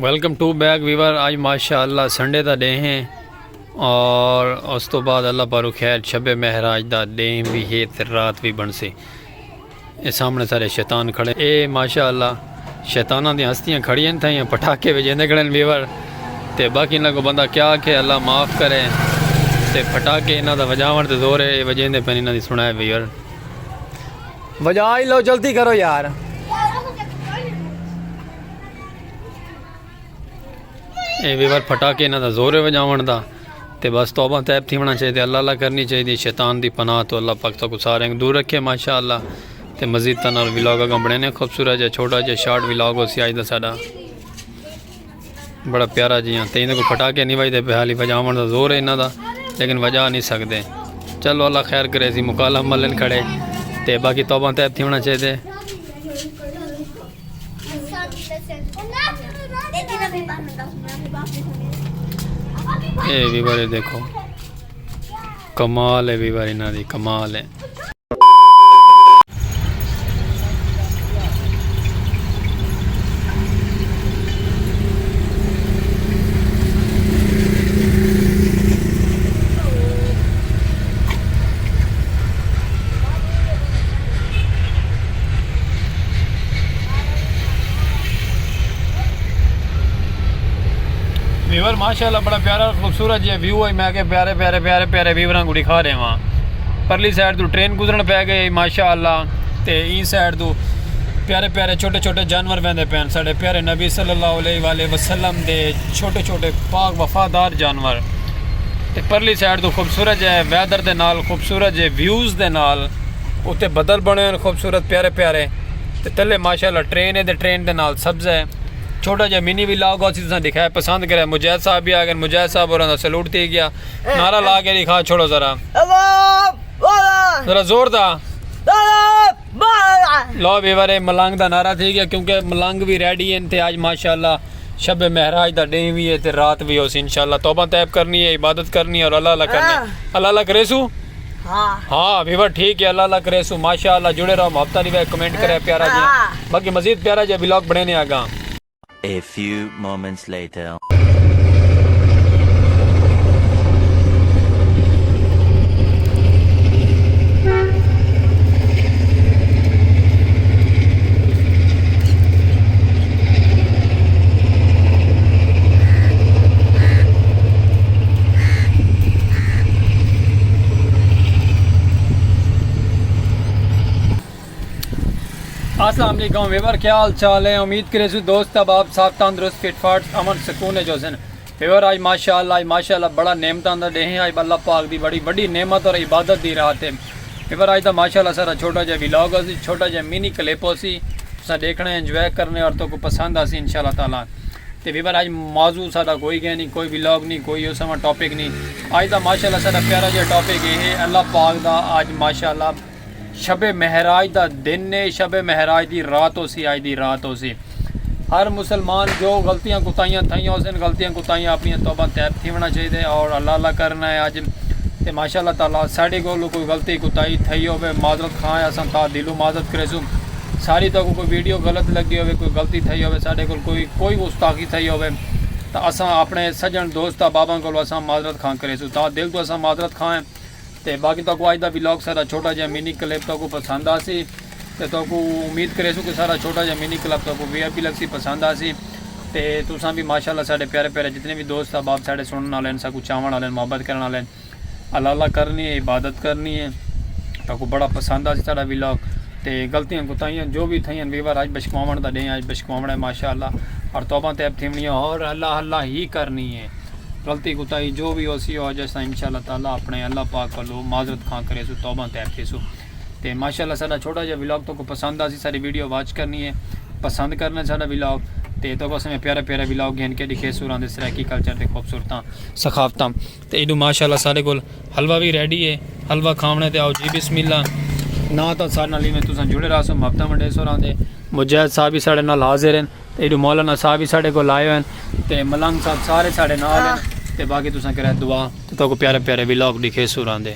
Welcome to back Weaver. आज माशाअल्लाह Sunday का डे है और उस तो बाद अल्लाह पारू खैर शबे महराज का डे भी है ते रात भी बन सी। ये सामने सारे शैतान खड़े ये माशाअल्लाह शैताना दी हस्तियाँ खड़ियां थी पटाखे बजेंदे खड़े वीवर। तो बाकी इन्हों को बंदा क्या आखे अल्लाह माफ़ करे। तो पटाखे इन्हों का वजावन तो जोर है वजेंदे पे इन्हों की सुना है वीवर। वजा ही लो जल्दी करो यार। ये वीवर पटाखे इन्हों का जोर है वजावन का। तो बस तौबा तैब थी होना चाहिए अल्लाह अल्लाह करनी चाहिए। शैतान की पनाह तो अल्लाह पाक तो सारे दूर रखे माशाअल्लाह। तो मजीद तनाल विलॉग अगर बने खूबसूरत है छोटा जहा शॉर्ट विलॉग हो सी अज का साडा बड़ा प्यारा जी। हाँ तो इन्हें को पटाखे नहीं बजते पे हाली वजावन का जोर है इन्हों का लेकिन वजा नहीं सकते। चलो अल्लाह खैर करे सी मुकाला मलन खड़े। तो बाकी तौबा तैब थी होना चाहिए। ये वीवर देखो कमाल है वीवर इन्हों की कमाल है। वीवर माशाल्लाह बड़ा प्यारा खूबसूरत जो व्यू है। मैं के प्यारे प्यारे प्यारे प्यारे वीवर को दिखा रहे वहाँ परली साइड तो ट्रेन गुजरन पै गई माशाल्लाह। तो ई साइड तो प्यारे प्यारे छोटे छोटे जानवर वहदे पैन साढ़े प्यारे नबी सल्लल्लाहु अलैहि वसल्लम दे छोटे छोटे पाक वफादार जानवर। तो परली साइड तो खूबसूरत है वैदर के नाल खूबसूरत है व्यूज़ के नाल उत्ते बदल बने खूबसूरत प्यारे प्यारे। तो थले माशाल्लाह ट्रेन है तो ट्रेन के नाल सब्ज़ है। छोटा जहा मिनी व्लॉग तुसें दिखाया पसंद करे। मुजैद साहब भी आ गए। मुजैद साहब और सैल्यूट थी गया नारा ला के दिखा छोड़ो जरा जरा जोर था लो वीवर मलंग का नारा थी गया क्योंकि मलंग भी रेडी है। थे आज माशाल्लाह शब महराज का डे भी है तो रात भी हो सी इंशाल्लाह तौबा तैब करनी है इबादत करनी है और अल्लाह अल्लाह करनी अल्लाह अल्लाह करेसू। हाँ वीवर ठीक है अल्लाह अल्लाह करेसू माशाल्लाह जुड़े रहो हफ्ता नहीं कमेंट करे प्यारा जी। बाकी मजीद प्यारा जो व्लॉग बने आगा। A few moments later. अस्सलाम वालेकुम वीवर क्या हाल चाल है। उम्मीद करे दोस्त अब आप साफ तंदुरुस्त फिटफाट अमन सुकून है जोसन वीवर। आज माशाल्लाह बड़ा नेमतां दा डे है। आज अल्लाह पाक दी बड़ी बड़ी नेमत और इबादत दी रात है वीवर। आज तो माशाल्लाह सारा छोटा जहा व्लॉग सी छोटा जहा मिनी क्लिप हो सी तुसा देखने एंजॉय करने और तो को पसंद आसी इंशाल्लाह ताला। तो वीवर आज मौजू सारा कोई गया नहीं कोई व्लॉग नहीं कोई उस समय टॉपिक नहीं। आज तो माशाल्लाह सारा प्यारा जहा टॉपिक ये है अल्लाह पाक दा आज माशाल्लाह शबे महराज का दिन ने शबे महराज की रात हो सी। आज की रात हो सी हर मुसलमान जो गलतियां कुताइयाँ थी उस दिन गलतियां कुताइयाँ अपनी तौबा तैब थी होना चाहिए और अल्लाह अल्लाह करना है अज। तो माशाल्लाह ताला साढ़े को कोई गलती कुताई थी हो माजरत खां असा ता दिलों माजरत करेसू। सारी तो कोई वीडियो गलत लगी हो कोई गलती थी हो साढ़े को कोई गुस्ताखी थी हो तो असा अपने सज्जन दोस्त बाबा को असा माजरत खां करेसू ता दिल तो असा माजरत खां। तो बाकी तो अज का व्लॉग सारा छोटा जहा मिनी क्लिप तो पसंद आ सी। तो उम्मीद करे कि सारा छोटा जहा मिनी क्लिप तो VIP लग सी पसंद आ सी। तो तुसा भी माशाल्लाह साढ़े प्यारे प्यारे जितने भी दोस्त अब आप साढ़े सुनने वाले सब कुछ चावन वाले मोहब्बत करने वाले अल्लाह अल्लाह करनी है इबादत करनी है तो बड़ा पसंद आ सी साढ़ा व्लॉग। तो गलतियाँ कुताइयाँ जो भी थी वीवर आज बशकवावन का डे आज बशकवावना है माशाल्लाह और तौबा तैब थी और अल्लाह अल्लाह ही करनी है। गलती कुताई जो भी हो सी आज असा इंशाल्लाह ताला अपने अल्लाह पाक वालों माजरत खां करे सू तौबा तैब थेसू। तो माशाल्लाह सारा छोटा जहा व्लॉग तो को पसंद आ सी सारी वीडियो वॉच करनी है पसंद करना सारा व्लॉग। तो असमें प्यारे प्यारे व्लॉग हैं इनके दिखे सूर आते सराकी कल्चर के खूबसूरत सखावत। तो इदू माशाल्लाह सारे को हलवा भी रेडी है हलवा खाने तो आओ जी बिस्मिल्ला ना तो सारे नाल में तुम जुड़े रहो सो हफ्ता मंडे सो आते। मुजैद साहब भी साढ़े नाल हाजिर हैं तो इदू मौलाना साहब भी साढ़े को आए हैं तो मलंग साहब सारे साढ़े नाल हैं। तो बाकी तुसा करा दुआ तो प्यारे प्यारे व्लॉग दिखे सूर आते।